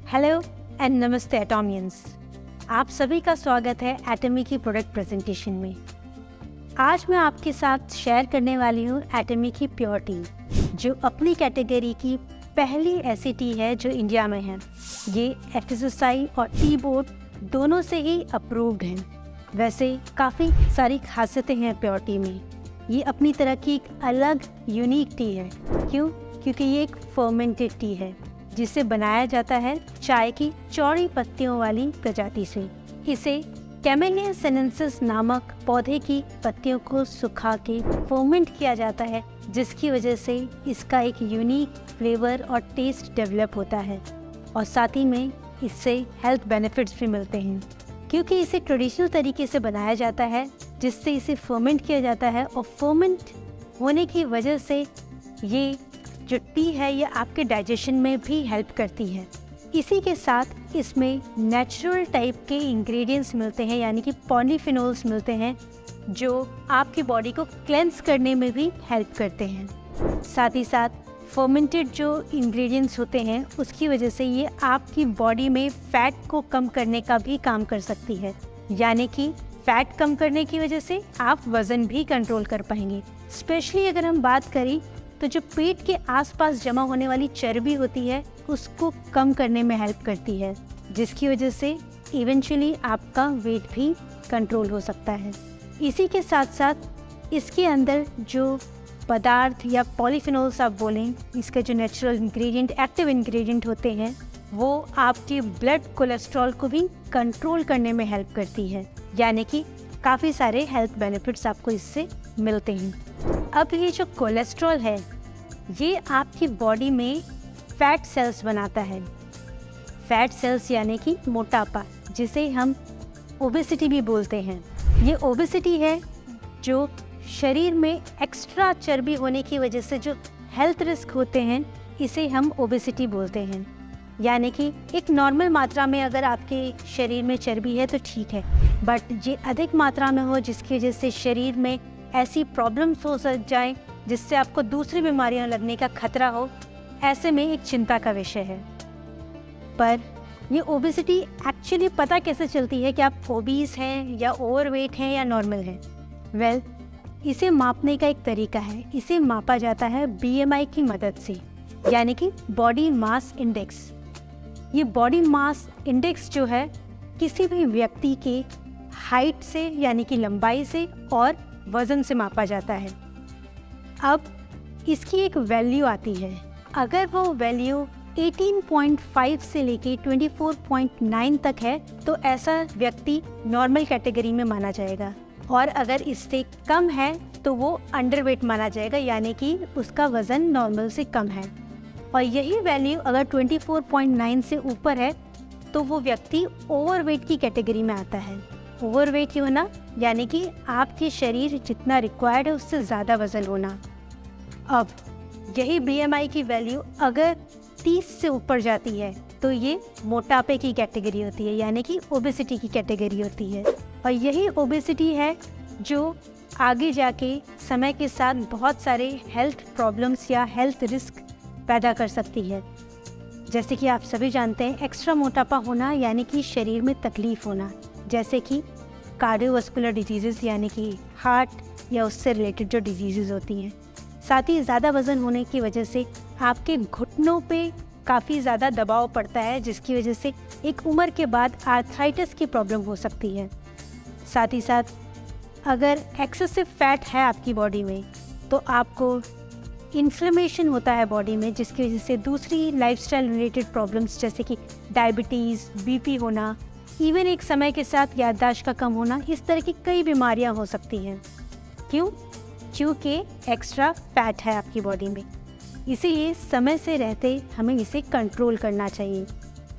Hello and नमस्ते एटॉमियंस। आप सभी का स्वागत है एटमी की प्रोडक्ट प्रेजेंटेशन में। आज मैं आपके साथ शेयर करने वाली हूँ एटमी की प्योर टी, जो अपनी कैटेगरी की पहली ऐसी टी है जो इंडिया में है। ये एफएसएसआई और टी बोर्ड दोनों से ही अप्रूव्ड है। वैसे काफ़ी सारी खासियतें हैं प्योर टी में। ये अपनी तरह की एक अलग यूनिक टी है। क्यों? क्योंकि ये एक फर्मेंटेड टी है जिसे बनाया जाता है चाय की चौड़ी पत्तियों वाली प्रजाति से। इसे कैमेलिया सिनेंसिस नामक पौधे की पत्तियों को सुखा के फर्मेंट किया जाता है, जिसकी वजह से इसका एक यूनिक फ्लेवर और टेस्ट डेवलप होता है। और साथ ही में इससे हेल्थ बेनिफिट्स भी मिलते हैं, क्योंकि इसे ट्रेडिशनल तरीके से बनाया जाता है, जिससे इसे फर्मेंट किया जाता है। और फर्मेंट होने की वजह से ये जो टी है ये आपके डाइजेशन में भी हेल्प करती है। इसी के साथ इसमें नेचुरल टाइप के इंग्रेडिएंट्स मिलते हैं, यानी कि पॉलीफिनोल्स मिलते हैं, जो आपकी बॉडी को क्लेंस करने में भी हेल्प करते हैं। साथ ही साथ फर्मेंटेड जो इंग्रेडिएंट्स होते हैं उसकी वजह से ये आपकी बॉडी में फ़ैट को कम करने का भी काम कर सकती है, यानी कि फ़ैट कम करने की वजह से आप वज़न भी कंट्रोल कर पाएंगे। स्पेशली अगर हम बात करें तो जो पेट के आसपास जमा होने वाली चर्बी होती है उसको कम करने में हेल्प करती है, जिसकी वजह से इवेंचुअली आपका वेट भी कंट्रोल हो सकता है। इसी के साथ साथ इसके अंदर जो पदार्थ या पॉलीफिनोल्स आप बोलें, इसके जो नेचुरल इंग्रेडिएंट, एक्टिव इंग्रेडिएंट होते हैं, वो आपके ब्लड कोलेस्ट्रॉल को भी कंट्रोल करने में हेल्प करती है, यानी कि काफ़ी सारे हेल्थ बेनिफिट्स आपको इससे मिलते हैं। अब ये जो कोलेस्ट्रॉल है ये आपकी बॉडी में फैट सेल्स बनाता है। फैट सेल्स यानी कि मोटापा, जिसे हम ओबेसिटी भी बोलते हैं। ये ओबेसिटी है जो शरीर में एक्स्ट्रा चर्बी होने की वजह से जो हेल्थ रिस्क होते हैं, इसे हम ओबेसिटी बोलते हैं। यानी कि एक नॉर्मल मात्रा में अगर आपके शरीर में चर्बी है तो ठीक है, बट ये अधिक मात्रा में हो जिसकी वजह से शरीर में ऐसी प्रॉब्लम्स हो जाए जिससे आपको दूसरी बीमारियां लगने का खतरा हो, ऐसे में एक चिंता का विषय है। पर ये ओबेसिटी एक्चुअली पता कैसे चलती है कि आप ओबीस हैं या ओवरवेट हैं या नॉर्मल हैं? वेल, इसे मापने का एक तरीका है। इसे मापा जाता है बीएमआई की मदद से, यानी कि बॉडी मास इंडेक्स। ये बॉडी मास इंडेक्स जो है किसी भी व्यक्ति के हाइट से, यानी कि लंबाई से और वज़न से मापा जाता है। अब इसकी एक वैल्यू आती है। अगर वो वैल्यू 18.5 से लेके 24.9 तक है तो ऐसा व्यक्ति नॉर्मल कैटेगरी में माना जाएगा, और अगर इससे कम है तो वो अंडरवेट माना जाएगा, यानी कि उसका वज़न नॉर्मल से कम है। और यही वैल्यू अगर 24.9 से ऊपर है तो वो व्यक्ति ओवरवेट की कैटेगरी में आता है। ओवरवेट ही होना यानी कि आपके शरीर जितना रिक्वायर्ड है उससे ज़्यादा वज़न होना। अब यही बीएमआई की वैल्यू अगर 30 से ऊपर जाती है तो ये मोटापे की कैटेगरी होती है, यानी कि ओबेसिटी की कैटेगरी होती है। और यही ओबेसिटी है जो आगे जाके समय के साथ बहुत सारे हेल्थ प्रॉब्लम्स या हेल्थ रिस्क पैदा कर सकती है। जैसे कि आप सभी जानते हैं, एक्स्ट्रा मोटापा होना यानी कि शरीर में तकलीफ़ होना, जैसे कि कार्डियोवास्कुलर डिजीज़ यानी कि हार्ट या उससे रिलेटेड जो डिजीज़ होती हैं। साथ ही ज़्यादा वज़न होने की वजह से आपके घुटनों पे काफ़ी ज़्यादा दबाव पड़ता है, जिसकी वजह से एक उम्र के बाद आर्थराइटिस की प्रॉब्लम हो सकती है। साथ ही साथ अगर एक्सेसिव फैट है आपकी बॉडी में तो आपको इन्फ्लेमेशन होता है बॉडी में, जिसकी वजह से दूसरी लाइफस्टाइल रिलेटेड प्रॉब्लम्स जैसे कि डायबिटीज़, बीपी होना, इवन एक समय के साथ याददाश्त का कम होना, इस तरह की कई बीमारियां हो सकती हैं। क्यों? क्योंकि एक्स्ट्रा फैट है आपकी बॉडी में। इसीलिए समय से रहते हमें इसे कंट्रोल करना चाहिए।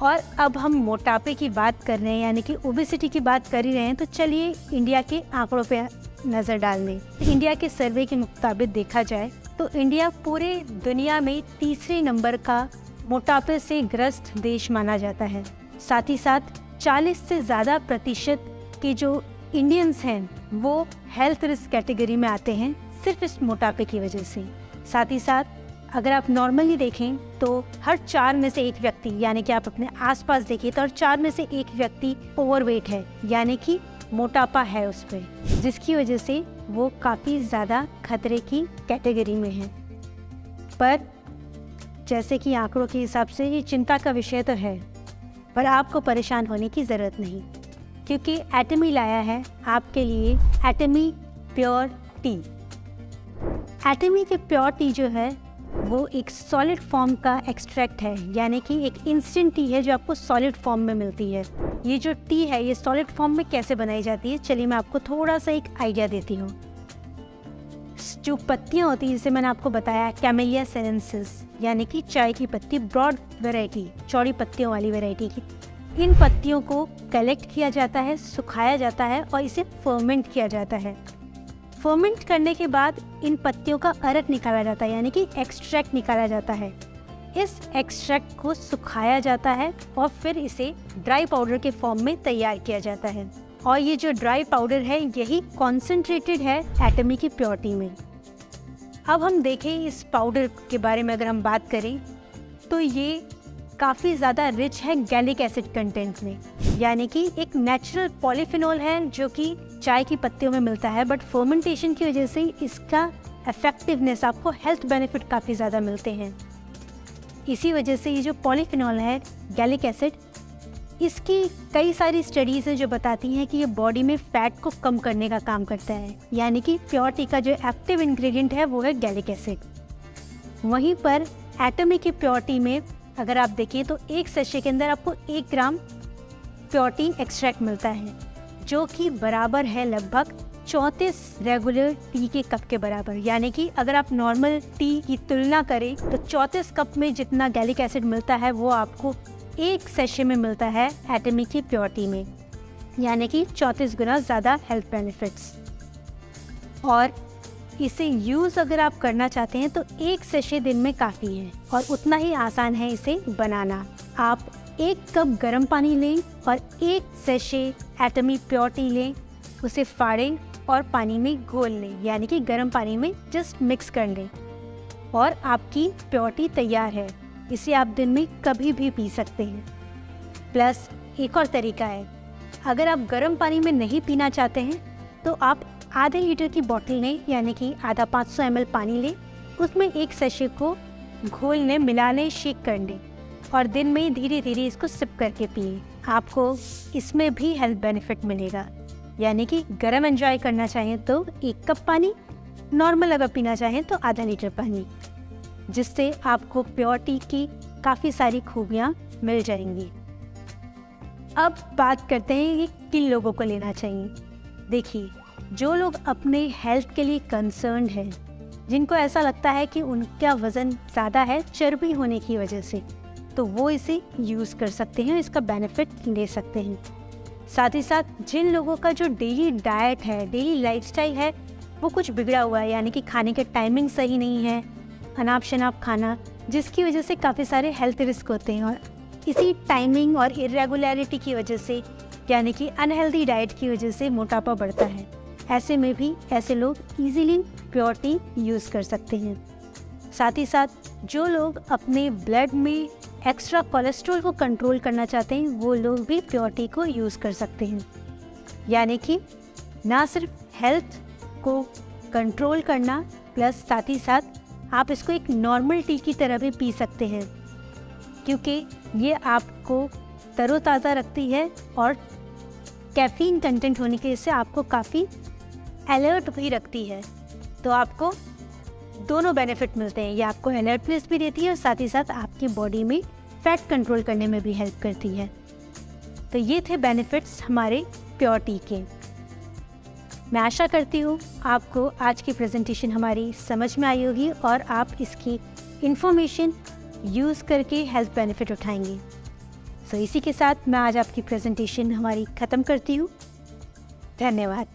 और अब हम मोटापे की बात कर रहे हैं, यानी कि ओबेसिटी की बात कर ही रहे हैं, तो चलिए इंडिया के आंकड़ों पे नज़र डाल लें। इंडिया के सर्वे के मुताबिक देखा जाए तो इंडिया पूरे दुनिया में तीसरे नंबर का मोटापे से ग्रस्त देश माना जाता है। साथ ही साथ 40 से ज़्यादा प्रतिशत के जो इंडियंस हैं वो हेल्थ रिस्क कैटेगरी में आते हैं सिर्फ इस मोटापे की वजह से। साथ ही साथ अगर आप नॉर्मली देखें तो हर 4 में से एक व्यक्ति, यानी कि आप अपने आसपास देखिए तो हर 4 में से एक व्यक्ति ओवरवेट है, यानी कि मोटापा है उस पर, जिसकी वजह से वो काफ़ी ज़्यादा खतरे की कैटेगरी में है। पर जैसे कि आंकड़ों के हिसाब से ये चिंता का विषय तो है, पर आपको परेशान होने की ज़रूरत नहीं, क्योंकि एटमी लाया है आपके लिए एटमी प्योर टी। एटमी के प्योर टी जो है वो एक सॉलिड फॉर्म का एक्सट्रैक्ट है, यानी कि एक इंस्टेंट टी है जो आपको सॉलिड फॉर्म में मिलती है। ये जो टी है ये सॉलिड फॉर्म में कैसे बनाई जाती है, चलिए मैं आपको थोड़ा सा एक आइडिया देती हूँ। जो पत्तियाँ होती हैं, जैसे मैंने आपको बताया कैमेलिया सीनेंसिस, यानी कि चाय की पत्ती, ब्रॉड वैरायटी, चौड़ी पत्तियों वाली वैरायटी की, इन पत्तियों को कलेक्ट किया जाता है, सुखाया जाता है और इसे फर्मेंट किया जाता है। फर्मेंट करने के बाद इन पत्तियों का अर्क निकाला जाता है, यानी कि एक्सट्रैक्ट निकाला जाता है। इस एक्सट्रैक्ट को सुखाया जाता है और फिर इसे ड्राई पाउडर के फॉर्म में तैयार किया जाता है, और ये जो ड्राई पाउडर है यही कॉन्सेंट्रेटेड है एटमी की प्योर टी में। अब हम देखें इस पाउडर के बारे में, अगर हम बात करें तो ये काफ़ी ज़्यादा रिच है गैलिक एसिड कंटेंट में, यानी कि एक नेचुरल पॉलीफिनॉल है जो कि चाय की पत्तियों में मिलता है, बट फर्मेंटेशन की वजह से इसका इफेक्टिवनेस, आपको हेल्थ बेनिफिट काफ़ी ज़्यादा मिलते हैं। इसी वजह से ये जो पॉलीफिनॉल है गैलिक एसिड, इसकी कई सारी स्टडीज़ हैं जो बताती हैं कि ये बॉडी में फ़ैट को कम करने का काम करता है, यानी कि प्योर टी का जो एक्टिव इंग्रेडिएंट है वो है गैलिक एसिड। वहीं पर एटमी की प्योर टी में अगर आप देखें तो एक सेशे के अंदर आपको 1 ग्राम प्योर टी एक्सट्रैक्ट मिलता है, जो कि बराबर है लगभग 34 रेगुलर टी के कप के बराबर। यानी कि अगर आप नॉर्मल टी की तुलना करें तो 34 कप में जितना गैलिक एसिड मिलता है वो आपको एक सेशे में मिलता है एटमी की प्योर टी में, यानी कि 34 गुना ज़्यादा हेल्थ बेनिफिट्स। और इसे यूज़ अगर आप करना चाहते हैं तो एक सेशे दिन में काफ़ी है और उतना ही आसान है इसे बनाना। आप 1 कप गर्म पानी लें और 1 सेशे एटमी प्योर टी लें, उसे फाड़ें और पानी में घोल लें, यानी कि गर्म पानी में जस्ट मिक्स कर लें और आपकी प्योर टी तैयार है। इसे आप दिन में कभी भी पी सकते हैं। प्लस एक और तरीका है, अगर आप गर्म पानी में नहीं पीना चाहते हैं तो आप आधे लीटर की बॉटल लें, यानी कि आधा 500 ml पानी लें, उसमें 1 सेशे को घोल लें, मिला लें, शेक कर लें और दिन में धीरे धीरे इसको सिप करके पिए। आपको इसमें भी हेल्थ बेनिफिट मिलेगा, यानी कि गर्म एंजॉय करना चाहें तो 1 कप पानी, नॉर्मल अगर पीना चाहें तो आधा लीटर पानी, जिससे आपको प्योर टी की काफ़ी सारी खूबियाँ मिल जाएंगी। अब बात करते हैं कि किन लोगों को लेना चाहिए। देखिए, जो लोग अपने हेल्थ के लिए कंसर्न्ड हैं, जिनको ऐसा लगता है कि उनका वज़न ज़्यादा है चर्बी होने की वजह से, तो वो इसे यूज़ कर सकते हैं, इसका बेनिफिट ले सकते हैं। साथ ही साथ जिन लोगों का जो डेली डाइट है, डेली लाइफस्टाइल है, वो कुछ बिगड़ा हुआ है, यानी कि खाने के टाइमिंग सही नहीं है, अनाप शनाप खाना, जिसकी वजह से काफ़ी सारे हेल्थ रिस्क होते हैं, और इसी टाइमिंग और इरेगुलरिटी की वजह से, यानी कि अनहेल्दी डाइट की वजह से मोटापा बढ़ता है। ऐसे में भी ऐसे लोग इजीली प्योर टी यूज़ कर सकते हैं। साथ ही साथ जो लोग अपने ब्लड में एक्स्ट्रा कोलेस्ट्रॉल को कंट्रोल करना चाहते हैं, वो लोग भी प्योर टी को यूज़ कर सकते हैं। यानी कि ना सिर्फ हेल्थ को कंट्रोल करना, प्लस साथ ही साथ आप इसको एक नॉर्मल टी की तरह भी पी सकते हैं, क्योंकि ये आपको तरोताज़ा रखती है और कैफ़ीन कंटेंट होने की वजह से आपको काफ़ी अलर्ट भी रखती है। तो आपको दोनों बेनिफिट मिलते हैं, ये आपको अलर्टनेस भी देती है और साथ ही साथ आपकी बॉडी में फैट कंट्रोल करने में भी हेल्प करती है। तो ये थे बेनिफिट्स हमारे प्योर टी के। मैं आशा करती हूँ आपको आज की प्रेजेंटेशन हमारी समझ में आई होगी और आप इसकी इन्फॉर्मेशन यूज़ करके हेल्थ बेनिफिट उठाएंगे। इसी के साथ मैं आज आपकी प्रेजेंटेशन हमारी ख़त्म करती हूँ। धन्यवाद।